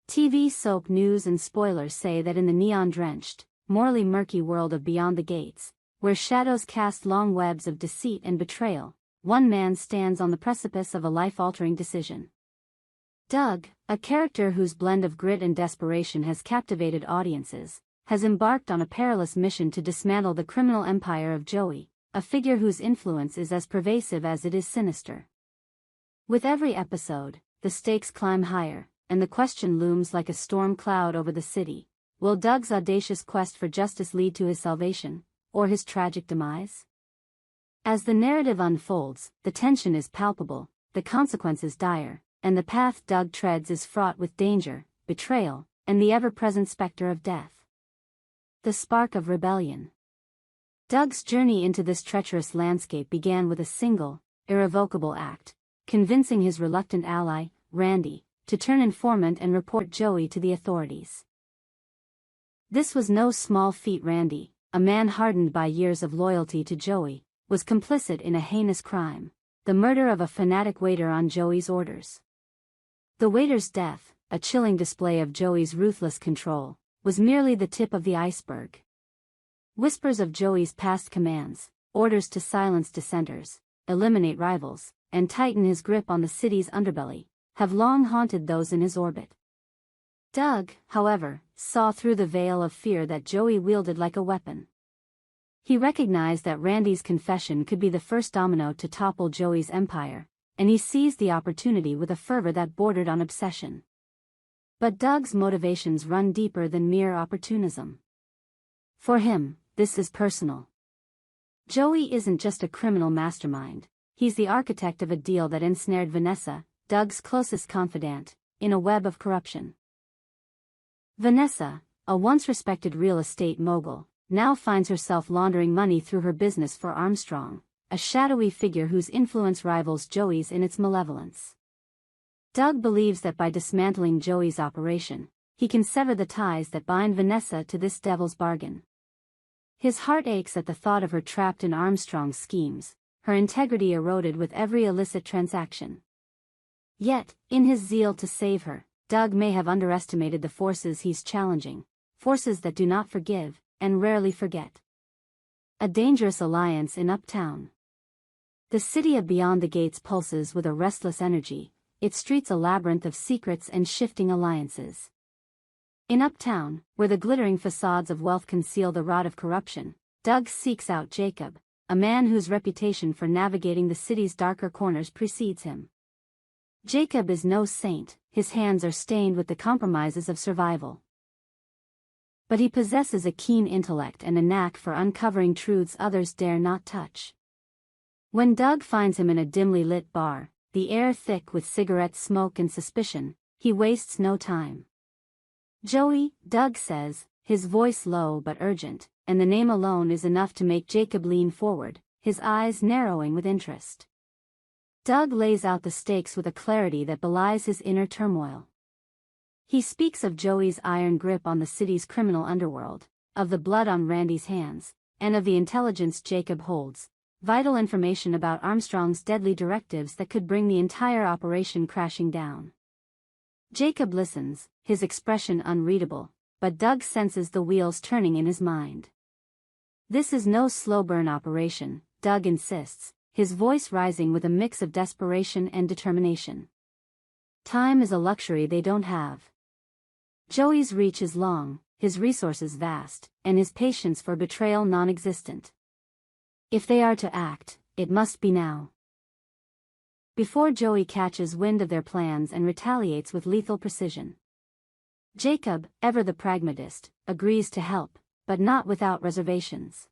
TV soap news and spoilers say that in the neon-drenched, morally murky world of Beyond the Gates, where shadows cast long webs of deceit and betrayal, one man stands on the precipice of a life-altering decision. Doug, a character whose blend of grit and desperation has captivated audiences, has embarked on a perilous mission to dismantle the criminal empire of Joey, a figure whose influence is as pervasive as it is sinister. With every episode, the stakes climb higher, and the question looms like a storm cloud over the city: will Doug's audacious quest for justice lead to his salvation, or his tragic demise? As the narrative unfolds, the tension is palpable, the consequences dire, and the path Doug treads is fraught with danger, betrayal, and the ever-present specter of death. The spark of rebellion. Doug's journey into this treacherous landscape began with a single, irrevocable act: convincing his reluctant ally, Randy, to turn informant and report Joey to the authorities. This was no small feat. Randy, a man hardened by years of loyalty to Joey, was complicit in a heinous crime: the murder of a fanatic waiter on Joey's orders. The waiter's death, a chilling display of Joey's ruthless control, was merely the tip of the iceberg. Whispers of Joey's past commands, orders to silence dissenters, eliminate rivals, and tighten his grip on the city's underbelly, have long haunted those in his orbit. Doug, however, saw through the veil of fear that Joey wielded like a weapon. He recognized that Randy's confession could be the first domino to topple Joey's empire, and he seized the opportunity with a fervor that bordered on obsession. But Doug's motivations run deeper than mere opportunism. For him, this is personal. Joey isn't just a criminal mastermind, he's the architect of a deal that ensnared Vanessa, Doug's closest confidant, in a web of corruption. Vanessa, a once respected real estate mogul, now finds herself laundering money through her business for Armstrong, a shadowy figure whose influence rivals Joey's in its malevolence. Doug believes that by dismantling Joey's operation, he can sever the ties that bind Vanessa to this devil's bargain. His heart aches at the thought of her trapped in Armstrong's schemes, her integrity eroded with every illicit transaction. Yet, in his zeal to save her, Doug may have underestimated the forces he's challenging, forces that do not forgive, and rarely forget. A dangerous alliance in Uptown. The city of Beyond the Gates pulses with a restless energy, its streets a labyrinth of secrets and shifting alliances. In Uptown, where the glittering facades of wealth conceal the rot of corruption, Doug seeks out Jacob, a man whose reputation for navigating the city's darker corners precedes him. Jacob is no saint, his hands are stained with the compromises of survival. But he possesses a keen intellect and a knack for uncovering truths others dare not touch. When Doug finds him in a dimly lit bar, the air thick with cigarette smoke and suspicion, he wastes no time. "Joey," Doug says, his voice low but urgent, and the name alone is enough to make Jacob lean forward, his eyes narrowing with interest. Doug lays out the stakes with a clarity that belies his inner turmoil. He speaks of Joey's iron grip on the city's criminal underworld, of the blood on Randy's hands, and of the intelligence Jacob holds, vital information about Armstrong's deadly directives that could bring the entire operation crashing down. Jacob listens, his expression unreadable, but Doug senses the wheels turning in his mind. "This is no slow-burn operation," Doug insists, his voice rising with a mix of desperation and determination. "Time is a luxury they don't have." Joey's reach is long, his resources vast, and his patience for betrayal non-existent. If they are to act, it must be now. Before Joey catches wind of their plans and retaliates with lethal precision. Jacob, ever the pragmatist, agrees to help, but not without reservations.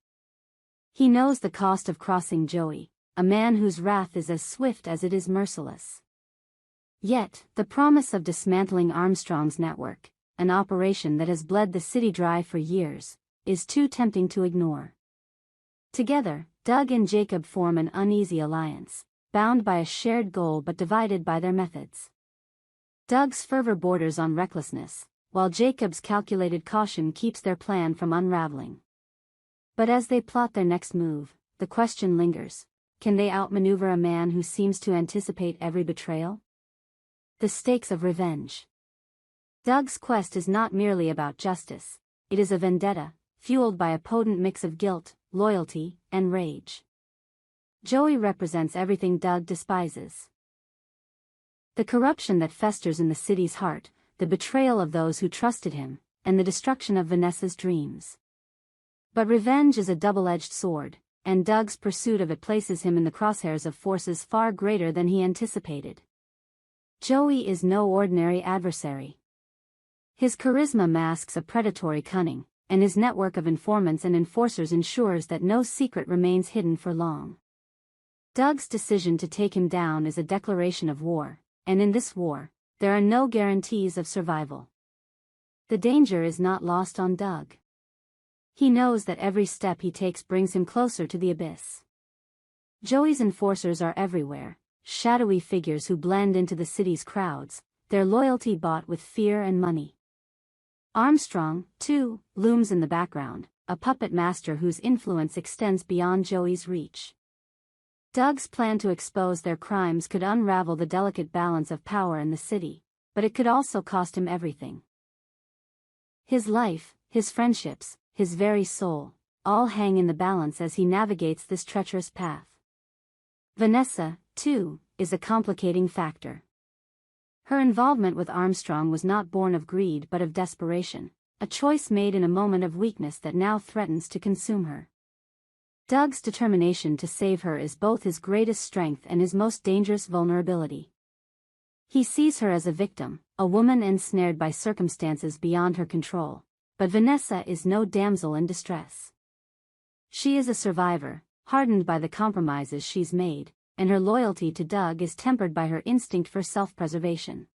He knows the cost of crossing Joey, a man whose wrath is as swift as it is merciless. Yet, the promise of dismantling Armstrong's network, an operation that has bled the city dry for years, is too tempting to ignore. Together, Doug and Jacob form an uneasy alliance, bound by a shared goal but divided by their methods. Doug's fervor borders on recklessness, while Jacob's calculated caution keeps their plan from unraveling. But as they plot their next move, the question lingers: can they outmaneuver a man who seems to anticipate every betrayal? The stakes of revenge. Doug's quest is not merely about justice, it is a vendetta, fueled by a potent mix of guilt, loyalty, and rage. Joey represents everything Doug despises. The corruption that festers in the city's heart, the betrayal of those who trusted him, and the destruction of Vanessa's dreams. But revenge is a double-edged sword, and Doug's pursuit of it places him in the crosshairs of forces far greater than he anticipated. Joey is no ordinary adversary. His charisma masks a predatory cunning, and his network of informants and enforcers ensures that no secret remains hidden for long. Doug's decision to take him down is a declaration of war, and in this war, there are no guarantees of survival. The danger is not lost on Doug. He knows that every step he takes brings him closer to the abyss. Joey's enforcers are everywhere, shadowy figures who blend into the city's crowds, their loyalty bought with fear and money. Armstrong, too, looms in the background, a puppet master whose influence extends beyond Joey's reach. Doug's plan to expose their crimes could unravel the delicate balance of power in the city, but it could also cost him everything. His life, his friendships, his very soul, all hang in the balance as he navigates this treacherous path. Vanessa, too, is a complicating factor. Her involvement with Armstrong was not born of greed but of desperation, a choice made in a moment of weakness that now threatens to consume her. Doug's determination to save her is both his greatest strength and his most dangerous vulnerability. He sees her as a victim, a woman ensnared by circumstances beyond her control, but Vanessa is no damsel in distress. She is a survivor, hardened by the compromises she's made, and her loyalty to Doug is tempered by her instinct for self-preservation.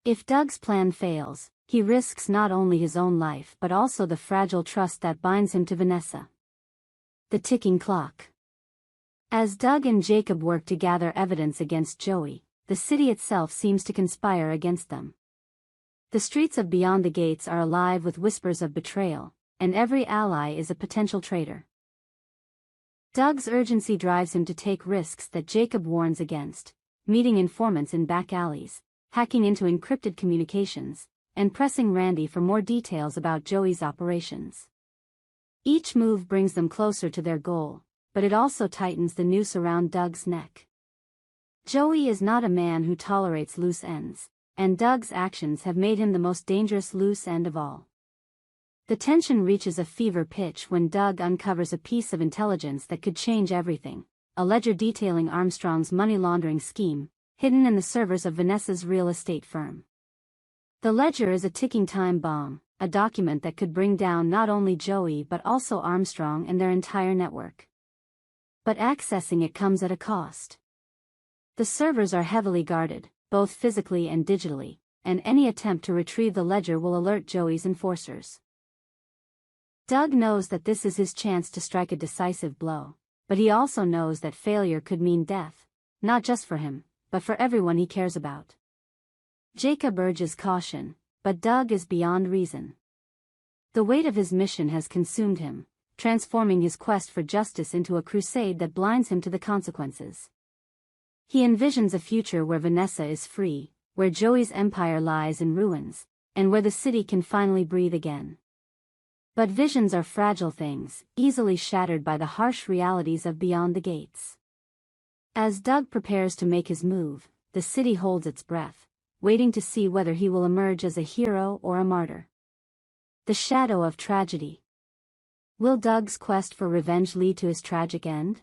If Doug's plan fails, he risks not only his own life but also the fragile trust that binds him to Vanessa. The ticking clock. As Doug and Jacob work to gather evidence against Joey, the city itself seems to conspire against them. The streets of Beyond the Gates are alive with whispers of betrayal, and every ally is a potential traitor. Doug's urgency drives him to take risks that Jacob warns against, meeting informants in back alleys, hacking into encrypted communications, and pressing Randy for more details about Joey's operations. Each move brings them closer to their goal, but it also tightens the noose around Doug's neck. Joey is not a man who tolerates loose ends, and Doug's actions have made him the most dangerous loose end of all. The tension reaches a fever pitch when Doug uncovers a piece of intelligence that could change everything, a ledger detailing Armstrong's money laundering scheme, hidden in the servers of Vanessa's real estate firm. The ledger is a ticking time bomb, a document that could bring down not only Joey but also Armstrong and their entire network. But accessing it comes at a cost. The servers are heavily guarded, both physically and digitally, and any attempt to retrieve the ledger will alert Joey's enforcers. Doug knows that this is his chance to strike a decisive blow, but he also knows that failure could mean death, not just for him, but for everyone he cares about. Jacob urges caution, but Doug is beyond reason. The weight of his mission has consumed him, transforming his quest for justice into a crusade that blinds him to the consequences. He envisions a future where Vanessa is free, where Joey's empire lies in ruins, and where the city can finally breathe again. But visions are fragile things, easily shattered by the harsh realities of Beyond the Gates. As Doug prepares to make his move, the city holds its breath, waiting to see whether he will emerge as a hero or a martyr. The shadow of tragedy. Will Doug's quest for revenge lead to his tragic end?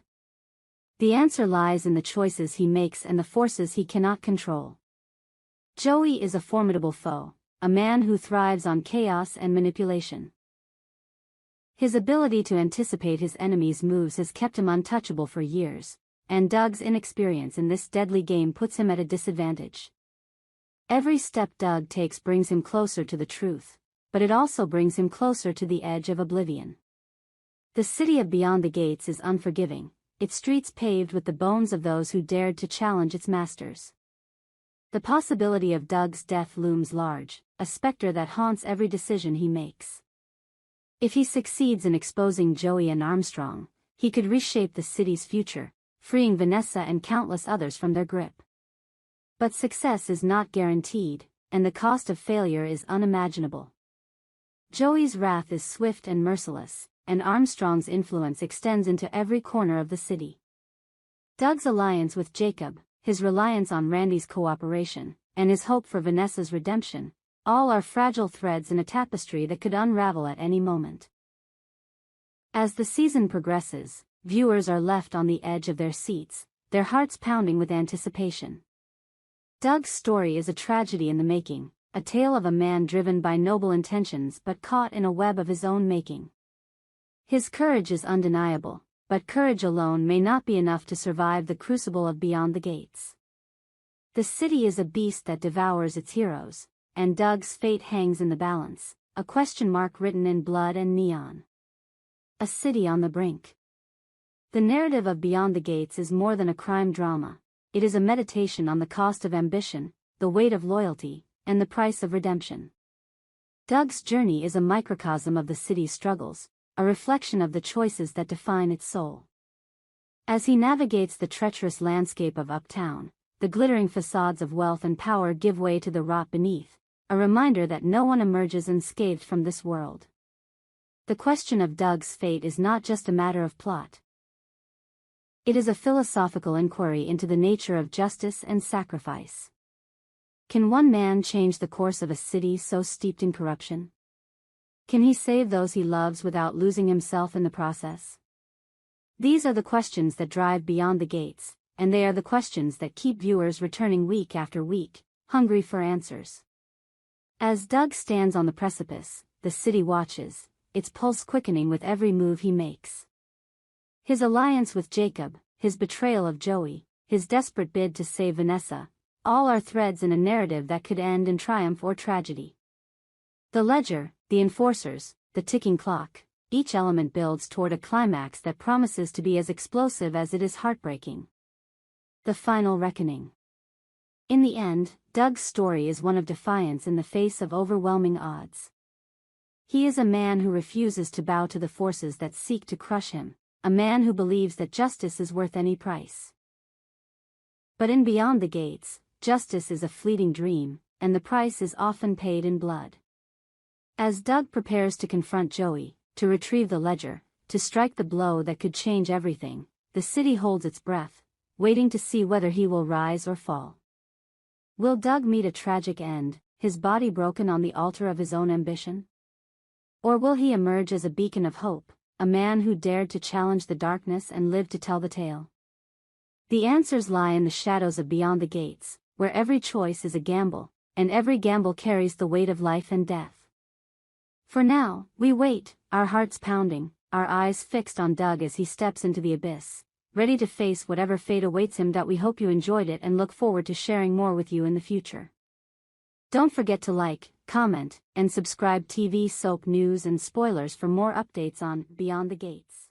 The answer lies in the choices he makes and the forces he cannot control. Joey is a formidable foe, a man who thrives on chaos and manipulation. His ability to anticipate his enemies' moves has kept him untouchable for years, and Doug's inexperience in this deadly game puts him at a disadvantage. Every step Doug takes brings him closer to the truth, but it also brings him closer to the edge of oblivion. The city of Beyond the Gates is unforgiving, its streets paved with the bones of those who dared to challenge its masters. The possibility of Doug's death looms large, a specter that haunts every decision he makes. If he succeeds in exposing Joey and Armstrong, he could reshape the city's future, freeing Vanessa and countless others from their grip. But success is not guaranteed, and the cost of failure is unimaginable. Joey's wrath is swift and merciless, and Armstrong's influence extends into every corner of the city. Doug's alliance with Jacob, his reliance on Randy's cooperation, and his hope for Vanessa's redemption, all are fragile threads in a tapestry that could unravel at any moment. As the season progresses, viewers are left on the edge of their seats, their hearts pounding with anticipation. Doug's story is a tragedy in the making, a tale of a man driven by noble intentions but caught in a web of his own making. His courage is undeniable, but courage alone may not be enough to survive the crucible of Beyond the Gates. The city is a beast that devours its heroes, and Doug's fate hangs in the balance, a question mark written in blood and neon. A city on the brink. The narrative of Beyond the Gates is more than a crime drama. It is a meditation on the cost of ambition, the weight of loyalty, and the price of redemption. Doug's journey is a microcosm of the city's struggles, a reflection of the choices that define its soul. As he navigates the treacherous landscape of Uptown, the glittering facades of wealth and power give way to the rot beneath, a reminder that no one emerges unscathed from this world. The question of Doug's fate is not just a matter of plot. It is a philosophical inquiry into the nature of justice and sacrifice. Can one man change the course of a city so steeped in corruption? Can he save those he loves without losing himself in the process? These are the questions that drive Beyond the Gates, and they are the questions that keep viewers returning week after week, hungry for answers. As Doug stands on the precipice, the city watches, its pulse quickening with every move he makes. His alliance with Jacob, his betrayal of Joey, his desperate bid to save Vanessa, all are threads in a narrative that could end in triumph or tragedy. The ledger, the enforcers, the ticking clock, each element builds toward a climax that promises to be as explosive as it is heartbreaking. The final reckoning. In the end, Doug's story is one of defiance in the face of overwhelming odds. He is a man who refuses to bow to the forces that seek to crush him, a man who believes that justice is worth any price. But in Beyond the Gates, justice is a fleeting dream, and the price is often paid in blood. As Doug prepares to confront Joey, to retrieve the ledger, to strike the blow that could change everything, the city holds its breath, waiting to see whether he will rise or fall. Will Doug meet a tragic end, his body broken on the altar of his own ambition? Or will he emerge as a beacon of hope, a man who dared to challenge the darkness and lived to tell the tale? The answers lie in the shadows of Beyond the Gates, where every choice is a gamble, and every gamble carries the weight of life and death. For now, we wait, our hearts pounding, our eyes fixed on Doug as he steps into the abyss, ready to face whatever fate awaits him. We hope you enjoyed it and look forward to sharing more with you in the future. Don't forget to like, comment, and subscribe. TV soap news and spoilers for more updates on Beyond the Gates.